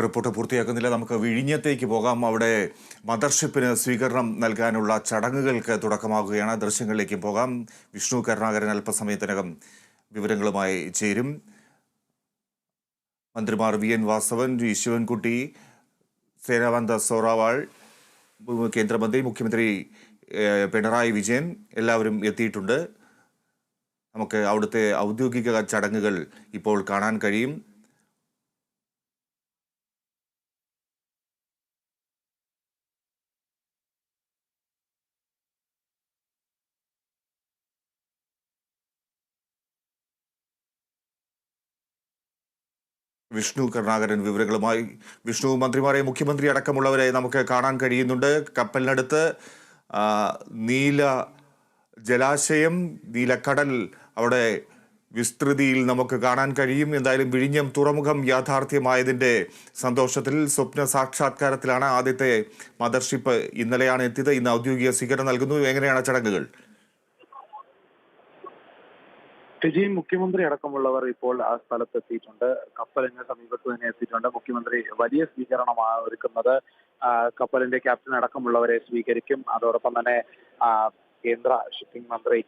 Report പൂർത്തിയാക്കുന്നില്ല. നമുക്ക് വിഴിഞ്ഞത്തേക്ക് പോകാം. അവിടെ മദർഷിപ്പിന് സ്വീകരണം നൽകാനുള്ള ചടങ്ങുകൾക്ക് തുടക്കമാകുകയാണ്. ദൃശ്യങ്ങളിലേക്ക് പോകാം. വിഷ്ണു കരുണാകരൻ അല്പസമയത്തിനകം വിവരങ്ങളുമായി ചേരും. മന്ത്രിമാർ V N Vasavan, V Sivankutty, Sarbananda Sonowal, കേന്ദ്രമന്ത്രി, മുഖ്യമന്ത്രി പിണറായി വിജയൻ എല്ലാവരും എത്തിയിട്ടുണ്ട്. നമുക്ക് അവിടുത്തെ ഔദ്യോഗിക ചടങ്ങുകൾ ഇപ്പോൾ കാണാൻ കഴിയും. വിഷ്ണു കരുണാകരൻ വിവരങ്ങളുമായി. വിഷ്ണു, മന്ത്രിമാരെ, മുഖ്യമന്ത്രി അടക്കമുള്ളവരെ നമുക്ക് കാണാൻ കഴിയുന്നുണ്ട്. കപ്പലിനടുത്ത് നീല ജലാശയം, നീലക്കടൽ അവിടെ വിസ്തൃതിയിൽ നമുക്ക് കാണാൻ കഴിയും. എന്തായാലും വിഴിഞ്ഞം തുറമുഖം യാഥാർത്ഥ്യമായതിൻ്റെ സന്തോഷത്തിൽ, സ്വപ്ന സാക്ഷാത്കാരത്തിലാണ്. ആദ്യത്തെ മദർഷിപ്പ് ഇന്നലെയാണ് എത്തിയത്. ഇന്ന് ഔദ്യോഗിക സ്വീകരണം നൽകുന്നു. എങ്ങനെയാണ് ചടങ്ങുകൾ? ഫിജി മുഖ്യമന്ത്രി അടക്കമുള്ളവർ ഇപ്പോൾ ആ സ്ഥലത്ത് എത്തിയിട്ടുണ്ട്. കപ്പലിന് സമീപത്ത് തന്നെ എത്തിയിട്ടുണ്ട്. മുഖ്യമന്ത്രി വലിയ സ്വീകരണമാണ് ഒരുക്കുന്നത്. കപ്പലിന്റെ ക്യാപ്റ്റൻ അടക്കമുള്ളവരെ സ്വീകരിക്കും. അതോടൊപ്പം തന്നെ കേന്ദ്ര ഷിപ്പിംഗ് മന്ത്രി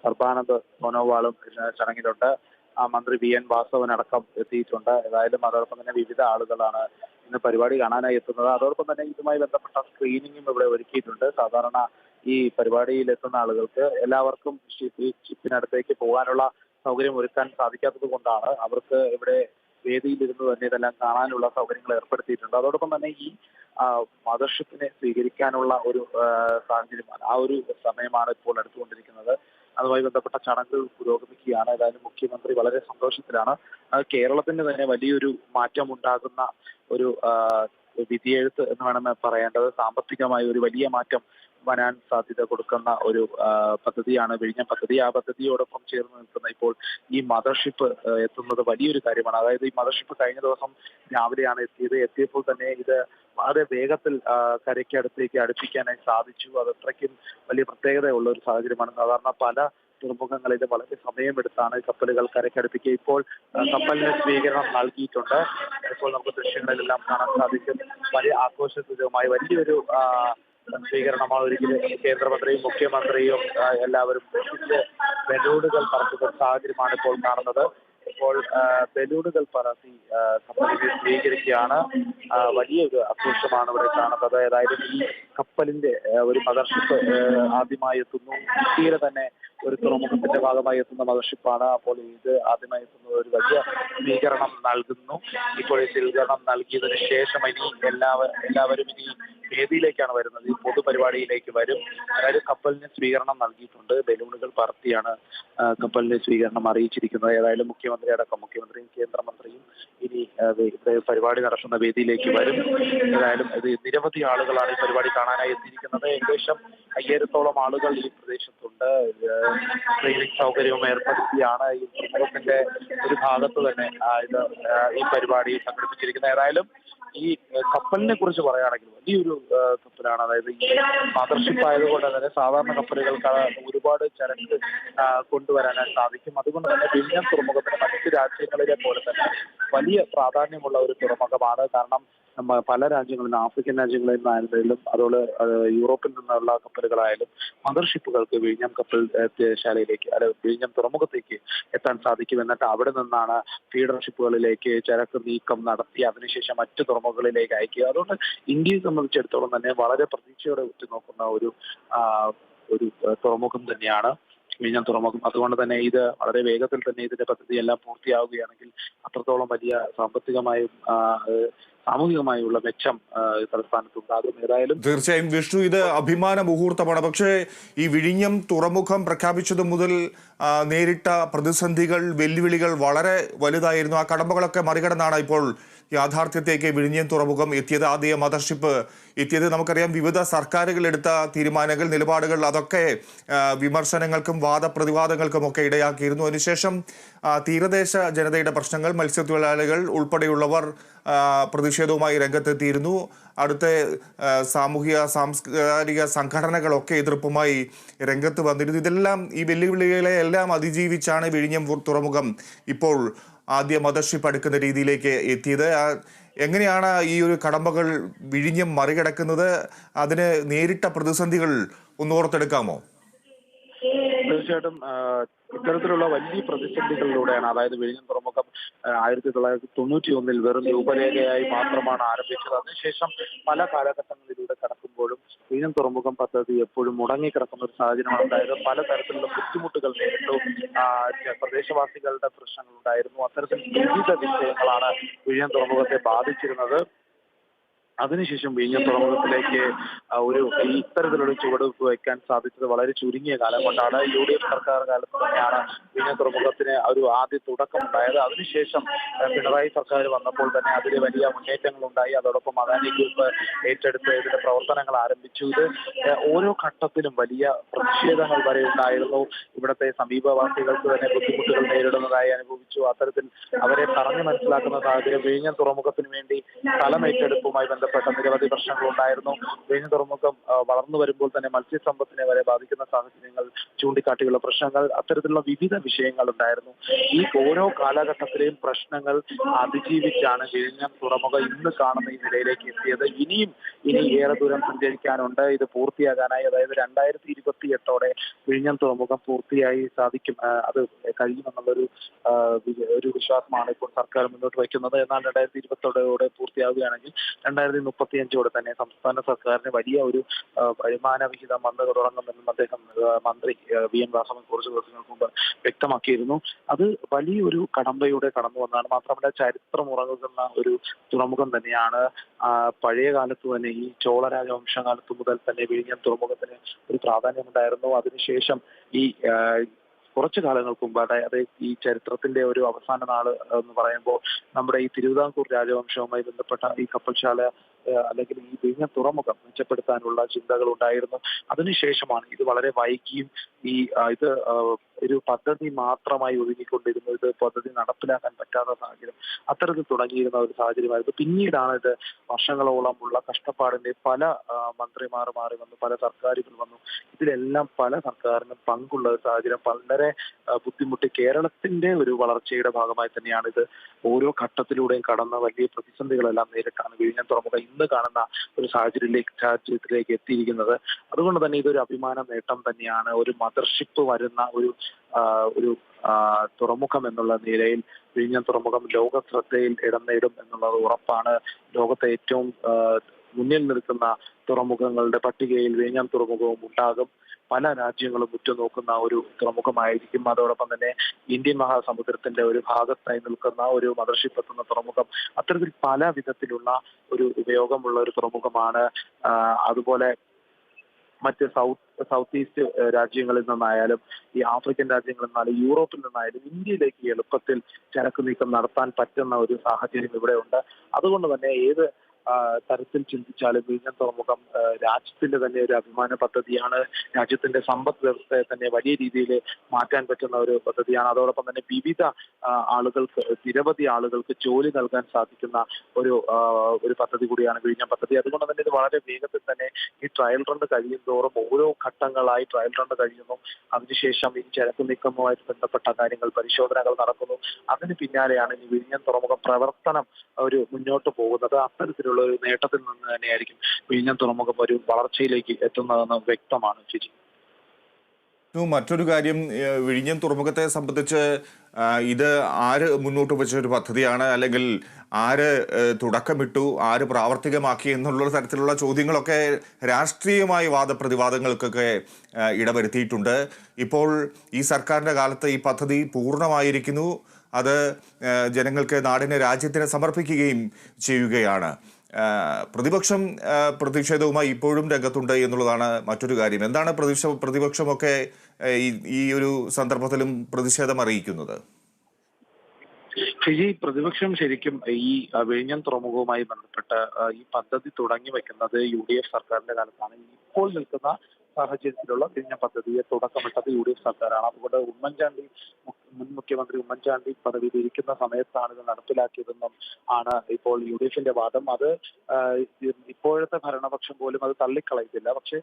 സർബാനന്ദ് സോനോവാളും ചടങ്ങിലുണ്ട്. മന്ത്രി വി എൻ വാസവൻ അടക്കം എത്തിയിട്ടുണ്ട്. ഏതായാലും അതോടൊപ്പം തന്നെ വിവിധ ആളുകളാണ് ഇന്ന് പരിപാടി കാണാനായി എത്തുന്നത്. അതോടൊപ്പം തന്നെ ഇതുമായി ബന്ധപ്പെട്ട സ്ക്രീനിങ്ങും ഇവിടെ ഒരുക്കിയിട്ടുണ്ട്. സാധാരണ ഈ പരിപാടിയിൽ എത്തുന്ന ആളുകൾക്ക് എല്ലാവർക്കും ഷിപ്പിനടുത്തേക്ക് പോകാനുള്ള സൗകര്യം ഒരുക്കാൻ സാധിക്കാത്തത് കൊണ്ടാണ് അവർക്ക് ഇവിടെ വേദിയിലിരുന്ന് തന്നെ ഇതെല്ലാം കാണാനുള്ള സൗകര്യങ്ങൾ ഏർപ്പെടുത്തിയിട്ടുണ്ട്. അതോടൊപ്പം തന്നെ ഈ മദർഷിപ്പിനെ സ്വീകരിക്കാനുള്ള ഒരു സാഹചര്യമാണ്, ആ ഒരു സമയമാണ് ഇപ്പോൾ എടുത്തുകൊണ്ടിരിക്കുന്നത്. അതുമായി ബന്ധപ്പെട്ട ചടങ്ങുകൾ പുരോഗമിക്കുകയാണ്. ഏതായാലും മുഖ്യമന്ത്രി വളരെ സന്തോഷത്തിലാണ്. കേരളത്തിന് തന്നെ വലിയൊരു മാറ്റം ഉണ്ടാകുന്ന ഒരു വിധിയെഴുത്ത് എന്ന് വേണമെന്ന് പറയേണ്ടത്. സാമ്പത്തികമായ ഒരു വലിയ മാറ്റം വരാൻ സാധ്യത കൊടുക്കുന്ന ഒരു പദ്ധതിയാണ് വിഴിഞ്ഞം പദ്ധതി. ആ പദ്ധതിയോടൊപ്പം ചേർന്ന് നിൽക്കുന്ന ഇപ്പോൾ ഈ മദർഷിപ്പ് എത്തുന്നത് വലിയൊരു കാര്യമാണ്. അതായത് ഈ മദർഷിപ്പ് കഴിഞ്ഞ ദിവസം രാവിലെയാണ് എത്തിയപ്പോൾ തന്നെ ഇത് വളരെ വേഗത്തിൽ കരയ്ക്കടുത്തേക്ക് അടുപ്പിക്കാനായി സാധിച്ചു. അത് അത്രയ്ക്കും വലിയ പ്രത്യേകതയുള്ള ഒരു സാഹചര്യമാണ്. സാധാരണ പല തുറമുഖങ്ങളിൽ വളരെ സമയമെടുത്താണ് കപ്പലുകൾ കരയ്ക്കടുപ്പിക്കുക. ഇപ്പോൾ കപ്പലിന് സ്വീകരണം നൽകിയിട്ടുണ്ട്. ഇപ്പോൾ നമുക്ക് ദൃശ്യങ്ങളിലെല്ലാം കാണാൻ സാധിക്കും. വലിയ ആഘോഷപൂർവ്വമായി വലിയൊരു സ്വീകരണമാണ് ഒരിക്കലും കേന്ദ്രമന്ത്രിയും മുഖ്യമന്ത്രിയും എല്ലാവരും ബലൂണുകൾ പറത്തുന്ന സാഹചര്യമാണ് ഇപ്പോൾ കാണുന്നത്. ഇപ്പോൾ ബലൂണുകൾ പറത്തി കപ്പലിനെ സ്വീകരിക്കുകയാണ്. വലിയൊരു ആഘോഷമാണ് ഇവിടെ കാണുന്നത്. ഏതായാലും ഈ കപ്പലിന്റെ ഒരു മദർഷിപ്പ് ആദ്യമായി എത്തുന്നു. ഇന്ത്യയിലെ തന്നെ ഒരു തുറമുഖത്തിന്റെ ഭാഗമായി എത്തുന്ന മദർഷിപ്പാണ്. അപ്പോൾ ഇത് ആദ്യമായി എത്തുന്നത് ഒരു വലിയ സ്വീകരണം നൽകുന്നു. ഇപ്പോൾ ഈ സ്വീകരണം നൽകിയതിനു ശേഷം ഇനി എല്ലാവരും ഇനി വേദിയിലേക്കാണ് വരുന്നത്. ഈ പൊതുപരിപാടിയിലേക്ക് വരും. അതായത് കപ്പലിന് സ്വീകരണം നൽകിയിട്ടുണ്ട്. ബലൂണുകൾ പറത്തിയാണ് കപ്പലിന്റെ സ്വീകരണം അറിയിച്ചിരിക്കുന്നത്. ഏതായാലും മുഖ്യമന്ത്രിയും കേന്ദ്രമന്ത്രിയും ഇനി പരിപാടി നടക്കുന്ന വേദിയിലേക്ക് വരും. ഏതായാലും ഇത് നിരവധി ആളുകളാണ് ഈ പരിപാടി കാണാനായി എത്തിയിരിക്കുന്നത്. ഏകദേശം 5000-ഓളം ആളുകൾ ഈ പ്രദേശത്തുണ്ട്. ട്രെയിനിങ് സൗകര്യവും ഏർപ്പെടുത്തിയാണ് ഈ തുറമുഖത്തിന്റെ ഒരു ഭാഗത്ത് തന്നെ ഈ പരിപാടി സംഘടിപ്പിച്ചിരിക്കുന്നത്. ഏതായാലും ഈ കപ്പലിനെ കുറിച്ച് പറയുകയാണെങ്കിൽ വലിയൊരു കപ്പലാണ്. അതായത് ഈ മദർഷിപ്പ് ആയതുകൊണ്ട് തന്നെ സാധാരണ കപ്പലുകൾക്ക് ഒരുപാട് ചരക്ക് കൊണ്ടുവരാനായി സാധിക്കും. അതുകൊണ്ട് തന്നെ വിഴിഞ്ഞം തുറമുഖത്തിന് മറ്റ് രാജ്യങ്ങളിലെ പോലെ തന്നെ വലിയ പ്രാധാന്യമുള്ള ഒരു തുറമുഖമാണ്. കാരണം പല രാജ്യങ്ങളിലും, ആഫ്രിക്കൻ രാജ്യങ്ങളിൽ നിന്നായാലും അതുപോലെ യൂറോപ്പിൽ നിന്നുള്ള കപ്പലുകളായാലും മദർഷിപ്പുകൾക്ക് വിഴിഞ്ഞം കപ്പൽ ശാലയിലേക്ക് വിഴിഞ്ഞം തുറമുഖത്തേക്ക് എത്താൻ സാധിക്കും. എന്നിട്ട് അവിടെ നിന്നാണ് ഫീഡർ ഷിപ്പുകളിലേക്ക് ചരക്ക് നീക്കം നടത്തി അതിനുശേഷം മറ്റു തുറമുഖങ്ങളിലേക്ക് അയക്കുക. അതുകൊണ്ട് ഇന്ത്യയെ സംബന്ധിച്ചിടത്തോളം തന്നെ വളരെ പ്രതീക്ഷയോടെ ഉറ്റുനോക്കുന്ന ഒരു തുറമുഖം തന്നെയാണ് വിഴിഞ്ഞം തുറമുഖം. അതുകൊണ്ട് തന്നെ ഇത് വളരെ വേഗത്തിൽ തന്നെ ഇതിന്റെ പദ്ധതി എല്ലാം പൂർത്തിയാവുകയാണെങ്കിൽ അത്രത്തോളം വലിയ സാമ്പത്തികമായും സാമൂഹികമായുള്ള മെച്ചം തലസ്ഥാനത്തുണ്ടാകും. ഏതായാലും തീർച്ചയായും വിഷ്ണു, ഇത് അഭിമാന മുഹൂർത്തമാണ്. പക്ഷേ ഈ വിഴിഞ്ഞം തുറമുഖം പ്രഖ്യാപിച്ചത് മുതൽ നേരിട്ട പ്രതിസന്ധികൾ, വെല്ലുവിളികൾ വളരെ വലുതായിരുന്നു. ആ കടമ്പകളൊക്കെ മറികടന്നാണ് ഇപ്പോൾ യാഥാർത്ഥ്യത്തേക്ക് വിഴിഞ്ഞം തുറമുഖം എത്തിയത്, ആദ്യ മദർഷിപ്പ് എത്തിയത്. നമുക്കറിയാം, വിവിധ സർക്കാരുകൾ എടുത്ത തീരുമാനങ്ങൾ, നിലപാടുകൾ അതൊക്കെ വിമർശനങ്ങൾക്കും വാദപ്രതിവാദങ്ങൾക്കും ഒക്കെ ഇടയാക്കിയിരുന്നു. അതിനുശേഷം തീരദേശ ജനതയുടെ പ്രശ്നങ്ങൾ, മത്സ്യത്തൊഴിലാളികൾ ഉൾപ്പെടെയുള്ളവർ പ്രതിഷേധവുമായി രംഗത്തെത്തിയിരുന്നു. അടുത്ത സാമൂഹിക സാംസ്കാരിക സംഘടനകളൊക്കെ എതിർപ്പുമായി രംഗത്ത് വന്നിരുന്നു. ഇതെല്ലാം, ഈ വെല്ലുവിളികളെ എല്ലാം അതിജീവിച്ചാണ് വിഴിഞ്ഞം തുറമുഖം ഇപ്പോൾ ആദ്യ മദർഷിപ്പ് അടുക്കുന്ന രീതിയിലേക്ക് എത്തിയത്. എങ്ങനെയാണ് ഈ ഒരു കടമ്പകൾ വിഴിഞ്ഞം മറികടക്കുന്നത്? അതിന് നേരിട്ട പ്രതിസന്ധികൾ ഒന്ന് ഓർത്തെടുക്കാമോ? തീർച്ചയായിട്ടും ഇത്തരത്തിലുള്ള വലിയ പ്രതിസന്ധികളിലൂടെയാണ്, അതായത് വിഴിഞ്ഞം തുറമുഖം 1991 വെറും രൂപരേഖയായി മാത്രമാണ് ആരംഭിച്ചത്. അതിനുശേഷം പല കാലഘട്ടങ്ങളിലൂടെ കടക്കുമ്പോഴും വിഴിഞ്ഞം തുറമുഖം പദ്ധതി എപ്പോഴും മുടങ്ങിക്കിടക്കുന്ന ഒരു സാഹചര്യമാണ് ഉണ്ടായത്. പലതരത്തിലുള്ള ബുദ്ധിമുട്ടുകൾ നേരിട്ടു. പ്രദേശവാസികളുടെ പ്രശ്നങ്ങൾ ഉണ്ടായിരുന്നു. അത്തരത്തിൽ വിവിധ വിഷയങ്ങളാണ് വിഴിഞ്ഞം തുറമുഖത്തെ ബാധിച്ചിരുന്നത്. അതിനുശേഷം വിഴിഞ്ഞം തുറമുഖത്തിലേക്ക് ഒരു ഇത്തരത്തിലുള്ള ചുവടുവെപ്പ് വയ്ക്കാൻ സാധിച്ചത് വളരെ ചുരുങ്ങിയ കാലം കൊണ്ടാണ്. UDF സർക്കാർ കാലത്ത് തന്നെയാണ് വിഴിഞ്ഞം തുറമുഖത്തിന് ഒരു ആദ്യ തുടക്കം ഉണ്ടായത്. അതിനുശേഷം പിണറായി സർക്കാർ വന്നപ്പോൾ തന്നെ അതിൽ വലിയ മുന്നേറ്റങ്ങൾ ഉണ്ടായി. അതോടൊപ്പം അദാനി ഗ്രൂപ്പ് ഏറ്റെടുത്ത് ഇതിന്റെ പ്രവർത്തനങ്ങൾ ആരംഭിച്ചു. ഇത് ഓരോ ഘട്ടത്തിലും വലിയ പ്രതിഷേധങ്ങൾ വരെ ഉണ്ടായിരുന്നു. ഇവിടുത്തെ സമീപവാസികൾക്ക് തന്നെ ബുദ്ധിമുട്ടുകൾ നേരിടുന്നതായി അനുഭവിച്ചു. അത്തരത്തിൽ അവരെ പറഞ്ഞു മനസ്സിലാക്കുന്ന സാഹചര്യം, വിഴിഞ്ഞം തുറമുഖത്തിന് വേണ്ടി സ്ഥലമേറ്റെടുപ്പുമായി ബന്ധപ്പെട്ട നിരവധി പ്രശ്നങ്ങൾ ഉണ്ടായിരുന്നു. വിഴിഞ്ഞം തുറമുഖം വളർന്നു വരുമ്പോൾ തന്നെ മത്സ്യസമ്പത്തിനെ വരെ ബാധിക്കുന്ന സാഹചര്യങ്ങൾ ചൂണ്ടിക്കാട്ടിയുള്ള പ്രശ്നങ്ങൾ, അത്തരത്തിലുള്ള വിവിധ വിഷയങ്ങൾ ഉണ്ടായിരുന്നു. ഈ ഓരോ കാലഘട്ടത്തിലെയും പ്രശ്നങ്ങൾ അതിജീവിച്ചാണ് വിഴിഞ്ഞം തുറമുഖം ഇന്ന് കാണുന്ന ഈ നിലയിലേക്ക് എത്തിയത്. ഇനി ഏറെ ദൂരം സഞ്ചരിക്കാനുണ്ട്. ഇത് പൂർത്തിയാകാനായി, അതായത് 2028ഓടെ വിഴിഞ്ഞം തുറമുഖം പൂർത്തിയായി സാധിക്കും, അത് കഴിയുമെന്നുള്ളൊരു ഒരു വിശ്വാസമാണ് ഇപ്പോൾ സർക്കാർ മുന്നോട്ട് വയ്ക്കുന്നത്. എന്നാൽ 2020ഓടെ പൂർത്തിയാവുകയാണെങ്കിൽ 2035ഓടെ തന്നെ സംസ്ഥാന സർക്കാരിന് വലിയ ഒരു വരുമാന വിഹിതം വന്നു തുടങ്ങുമെന്നും അദ്ദേഹം മന്ത്രി VM വാസവൻ കുറച്ച് ദിവസങ്ങൾക്ക് മുമ്പ് വ്യക്തമാക്കിയിരുന്നു. അത് വലിയൊരു കടമ്പയുടെ കടന്നു വന്നതാണ്. മാത്രമല്ല ചരിത്രം ഉറങ്ങുന്ന ഒരു തുറമുഖം തന്നെയാണ്. പഴയ കാലത്ത് തന്നെ, ഈ ചോള രാജവംശ കാലത്ത് മുതൽ തന്നെ വിഴിഞ്ഞം തുറമുഖത്തിന് ഒരു പ്രാധാന്യമുണ്ടായിരുന്നു. അതിനുശേഷം ഈ കുറച്ചു കാലങ്ങൾക്ക് മുമ്പ്, അതായത് ഈ ചരിത്രത്തിന്റെ ഒരു അവസാന നാള് എന്ന് പറയുമ്പോൾ നമ്മുടെ ഈ തിരുവിതാംകൂർ രാജവംശവുമായി ബന്ധപ്പെട്ട ഈ കപ്പൽശാല അല്ലെങ്കിൽ ഈ വിഴിഞ്ഞം തുറമുഖം മെച്ചപ്പെടുത്താനുള്ള ചിന്തകൾ ഉണ്ടായിരുന്നു. അതിനുശേഷമാണ് ഇത് വളരെ വൈകിയും ഇത് ഒരു പദ്ധതി മാത്രമായി ഒതുങ്ങിക്കൊണ്ടിരുന്നു. ഇത് പദ്ധതി നടപ്പിലാക്കാൻ പറ്റാത്ത സാഹചര്യം, അത്തരത്തിൽ തുടങ്ങിയിരുന്ന ഒരു സാഹചര്യമായിരുന്നു. പിന്നീടാണ് ഇത് വർഷങ്ങളോളമുള്ള കഷ്ടപ്പാടിന്റെ പല മന്ത്രിമാർ മാറി വന്നു, പല സർക്കാരുകൾ വന്നു. ഇതിലെല്ലാം പല സർക്കാരിനും പങ്കുള്ള ഒരു സാഹചര്യം, വളരെ ബുദ്ധിമുട്ടി. കേരളത്തിന്റെ ഒരു വളർച്ചയുടെ ഭാഗമായി തന്നെയാണ് ഇത് ഓരോ ഘട്ടത്തിലൂടെയും കടന്ന വലിയ പ്രതിസന്ധികളെല്ലാം നേരിട്ടാണ് വിഴിഞ്ഞം തുറമുഖം ഇന്ന് കാണുന്ന ഒരു സാഹചര്യത്തിലേക്ക് എത്തിയിരിക്കുന്നത്. അതുകൊണ്ട് തന്നെ ഇതൊരു അഭിമാന നേട്ടം തന്നെയാണ്. ഒരു മദർഷിപ്പ് വരുന്ന ഒരു തുറമുഖം എന്നുള്ള നിലയിൽ വിഴിഞ്ഞം തുറമുഖം ലോക ശ്രദ്ധയിൽ ഇടം നേടും എന്നുള്ളത് ഉറപ്പാണ്. ലോകത്തെ ഏറ്റവും മുന്നിൽ നിൽക്കുന്ന തുറമുഖങ്ങളുടെ പട്ടികയിൽ വിഴിഞ്ഞം തുറമുഖവും ഉണ്ടാകും. പല രാജ്യങ്ങളും ഉറ്റുനോക്കുന്ന ഒരു തുറമുഖമായിരിക്കും. അതോടൊപ്പം തന്നെ ഇന്ത്യൻ മഹാസമുദ്രത്തിന്റെ ഒരു ഭാഗത്തായി നിൽക്കുന്ന ഒരു മദർഷിപ്പ് എത്തുന്ന തുറമുഖം, അത്തരത്തിൽ പല വിധത്തിലുള്ള ഒരു ഉപയോഗമുള്ള ഒരു തുറമുഖമാണ്. അതുപോലെ മറ്റ് സൗത്ത് ഈസ്റ്റ് രാജ്യങ്ങളിൽ നിന്നായാലും, ഈ ആഫ്രിക്കൻ രാജ്യങ്ങളിൽ നിന്നായാലും, യൂറോപ്പിൽ നിന്നായാലും ഇന്ത്യയിലേക്ക് എളുപ്പത്തിൽ ചരക്ക് നീക്കം നടത്താൻ പറ്റുന്ന ഒരു സാഹചര്യം ഇവിടെ ഉണ്ട്. അതുകൊണ്ട് തന്നെ ഏത് തരത്തിൽ ചിന്തിച്ചാലും വിഴിഞ്ഞം തുറമുഖം രാജ്യത്തിന്റെ തന്നെ ഒരു അഭിമാന പദ്ധതിയാണ്. രാജ്യത്തിന്റെ സമ്പദ് വ്യവസ്ഥയെ തന്നെ വലിയ രീതിയിൽ മാറ്റാൻ പറ്റുന്ന ഒരു പദ്ധതിയാണ്. അതോടൊപ്പം തന്നെ വിവിധ ആളുകൾക്ക്, നിരവധി ആളുകൾക്ക് ജോലി നൽകാൻ സാധിക്കുന്ന ഒരു പദ്ധതി കൂടിയാണ് വിഴിഞ്ഞം പദ്ധതി. അതുകൊണ്ട് തന്നെ ഇത് വളരെ വേഗത്തിൽ തന്നെ ഈ ട്രയൽ റൺ കഴിയും തോറും ഓരോ ഘട്ടങ്ങളായി ട്രയൽ റൺ കഴിയുന്നു. അതിനുശേഷം ഈ ചരക്ക് നീക്കവുമായിട്ട് ബന്ധപ്പെട്ട കാര്യങ്ങൾ, പരിശോധനകൾ നടക്കുന്നു. അതിന് പിന്നാലെയാണ് ഈ വിഴിഞ്ഞം തുറമുഖം പ്രവർത്തനം മുന്നോട്ട് പോകുന്നത്. അത്തരത്തിലുള്ള ഒരു നേട്ടത്തിൽ നിന്ന് തന്നെയായിരിക്കും വിഴിഞ്ഞം തുറമുഖം ഒരു വളർച്ചയിലേക്ക് എത്തുന്നതെന്ന് വ്യക്തമാണ്. ജിജി, മറ്റൊരു കാര്യം, വിഴിഞ്ഞം തുറമുഖത്തെ സംബന്ധിച്ച് ഇത് ആര് മുന്നോട്ട് വെച്ച ഒരു പദ്ധതിയാണ്, അല്ലെങ്കിൽ ആര് തുടക്കമിട്ടു, ആര് പ്രാവർത്തികമാക്കി എന്നുള്ള തരത്തിലുള്ള ചോദ്യങ്ങളൊക്കെ രാഷ്ട്രീയമായ വാദപ്രതിവാദങ്ങൾക്കൊക്കെ ഇടവരുത്തിയിട്ടുണ്ട്. ഇപ്പോൾ ഈ സർക്കാരിൻ്റെ കാലത്ത് ഈ പദ്ധതി പൂർണ്ണമായിരിക്കുന്നു. അത് ജനങ്ങൾക്ക്, നാടിന്, രാജ്യത്തിന് സമർപ്പിക്കുകയും ചെയ്യുകയാണ്. പ്രതിപക്ഷം പ്രതിഷേധവുമായി ഇപ്പോഴും രംഗത്തുണ്ട് എന്നുള്ളതാണ് മറ്റൊരു കാര്യം. എന്താണ് പ്രതിപക്ഷമൊക്കെ ഈ ഒരു സന്ദർഭത്തിലും പ്രതിഷേധം അറിയിക്കുന്നത്? ഫിജി, പ്രതിപക്ഷം ശരിക്കും ഈ വിഴിഞ്ഞം തുറമുഖവുമായി ബന്ധപ്പെട്ട് ഈ പദ്ധതി തുടങ്ങി വെക്കുന്നത് UDF സർക്കാരിന്റെ കാലത്താണ്. ഇപ്പോൾ നിൽക്കുന്ന സാഹചര്യത്തിലുള്ള വിഴിഞ്ഞം പദ്ധതിയെ തുടക്കമിട്ടത് UDF സർക്കാരാണ്. അതുകൊണ്ട് മുൻ മുഖ്യമന്ത്രി ഉമ്മൻചാണ്ടി പദവിയിൽ ഇരിക്കുന്ന സമയത്താണ് ഇത് നടപ്പിലാക്കിയതെന്നും ആണ് ഇപ്പോൾ UDFന്റെ വാദം. അത് ഇപ്പോഴത്തെ ഭരണപക്ഷം പോലും അത് തള്ളിക്കളയുന്നില്ല. പക്ഷേ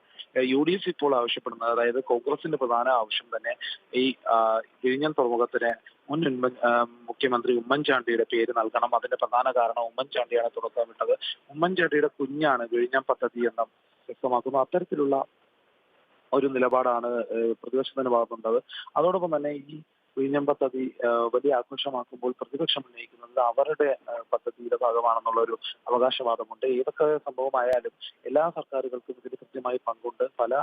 UDF ഇപ്പോൾ ആവശ്യപ്പെടുന്നത്, അതായത് കോൺഗ്രസിന്റെ പ്രധാന ആവശ്യം തന്നെ ഈ വിഴിഞ്ഞം തുറമുഖത്തിന് മുഖ്യമന്ത്രി ഉമ്മൻചാണ്ടിയുടെ പേര് നൽകണം. അതിന്റെ പ്രധാന കാരണം ഉമ്മൻചാണ്ടിയാണ് തുടക്കമിട്ടത്. ഉമ്മൻചാണ്ടിയുടെ കുഞ്ഞാണ് വിഴിഞ്ഞം പദ്ധതി എന്ന് വ്യക്തമാക്കുന്നു. അത്തരത്തിലുള്ള ഒരു നിലപാടാണ് പ്രതിപക്ഷത്തിന്റെ ഭാഗത്തുള്ളത്. അതോടൊപ്പം തന്നെ ഈ വിഴിഞ്ഞം പദ്ധതി വലിയ ആഘോഷമാക്കുമ്പോൾ പ്രതിപക്ഷം ഉന്നയിക്കുന്നത് അവരുടെ പദ്ധതിയുടെ ഭാഗമാണെന്നുള്ള ഒരു അവകാശവാദമുണ്ട്. ഏതൊക്കെ സംഭവമായാലും എല്ലാ സർക്കാരുകൾക്കും ഇതിൽ കൃത്യമായി പങ്കുണ്ട്. പല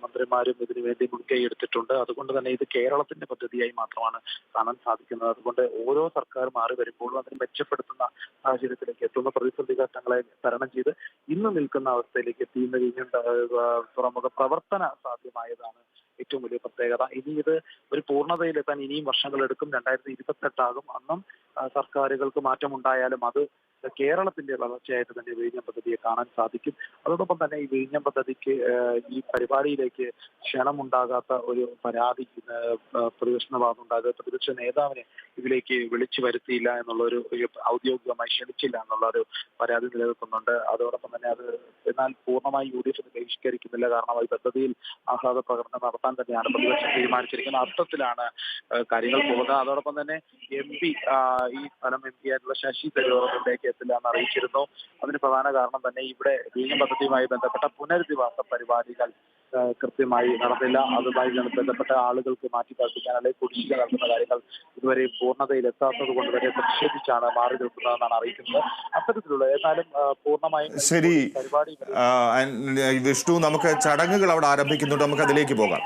മന്ത്രിമാരും ഇതിനു വേണ്ടി മുൻകൈ എടുത്തിട്ടുണ്ട്. അതുകൊണ്ട് തന്നെ ഇത് കേരളത്തിന്റെ പദ്ധതിയായി മാത്രമാണ് കാണാൻ സാധിക്കുന്നത്. അതുകൊണ്ട് ഓരോ സർക്കാർ മാറി വരുമ്പോഴും അതിനെ മെച്ചപ്പെടുത്തുന്ന സാഹചര്യത്തിലേക്ക് എത്തുന്ന പ്രതിസന്ധി ഘട്ടങ്ങളെ തരണം ചെയ്ത് ഇന്ന് നിൽക്കുന്ന അവസ്ഥയിലേക്ക് എത്തിയുന്ന വിഴിഞ്ഞം തുറമുഖ പ്രവർത്തന സാധ്യമായതാണ് ഏറ്റവും വലിയ പ്രത്യേകത. ഇനി ഇത് ഒരു പൂർണ്ണതയിലെത്താൻ ഇനിയും വർഷങ്ങൾ എടുക്കും. 2028 അന്നും സർക്കാരുകൾക്ക് മാറ്റമുണ്ടായാലും അത് കേരളത്തിന്റെ വളർച്ചയായിട്ട് തന്നെ വിഴിഞ്ഞം പദ്ധതിയെ കാണാൻ സാധിക്കും. അതോടൊപ്പം തന്നെ ഈ വിഴിഞ്ഞം പദ്ധതിക്ക് ഈ പരിപാടിയിലേക്ക് ക്ഷണമുണ്ടാകാത്ത ഒരു പരാതി പ്രതിപക്ഷ ഭാഗത്തുണ്ടാകുക. പ്രതിപക്ഷ നേതാവിനെ ഇതിലേക്ക് വിളിച്ചു വരുത്തിയില്ല എന്നുള്ള ഒരു ഔദ്യോഗികമായി ക്ഷണിച്ചില്ല എന്നുള്ള ഒരു പരാതി നിലനിൽക്കുന്നുണ്ട്. അതോടൊപ്പം തന്നെ അത് എന്നാൽ പൂർണ്ണമായി UDF ബഹിഷ്കരിക്കുന്നില്ല. കാരണം ഈ പദ്ധതിയിൽ ആഹ്ലാദ പ്രകടനം നടത്താൻ തന്നെയാണ് പ്രതിപക്ഷം തീരുമാനിച്ചിരിക്കുന്നത്. അർത്ഥത്തിലാണ് കാര്യങ്ങൾ പോകുന്നത്. അതോടൊപ്പം തന്നെ MP ഈ സ്ഥലം MP ആയിട്ടുള്ള ശശി തരൂർ ഇവിടേക്ക് എത്തില്ല എന്ന് അറിയിച്ചിരുന്നു. അതിന് പ്രധാന കാരണം തന്നെ ഇവിടെ വിഴിഞ്ഞം പദ്ധതിയുമായി ബന്ധപ്പെട്ട പുനരധിവാസ പരിപാടികൾ കൃത്യമായി നടന്നില്ല. അതുമായി ബന്ധപ്പെട്ട ആളുകൾക്ക് മാറ്റിപ്പാർപ്പിക്കാൻ അല്ലെങ്കിൽ കുടിശ്ശിക നൽകുന്ന കാര്യങ്ങൾ ഇതുവരെ പൂർണ്ണതയിൽ എത്താത്തത് കൊണ്ട് വരെ പ്രതിഷേധിച്ചാണ് മാറി നിൽക്കുന്നതെന്നാണ് അറിയിക്കുന്നത്. അത്തരത്തിലുള്ള ഏതായാലും പൂർണ്ണമായും ശരി പരിപാടി വിഷ്ണു, നമുക്ക് ചടങ്ങുകൾ അവിടെ ആരംഭിക്കുന്നുണ്ട്, നമുക്ക് അതിലേക്ക് പോകാം.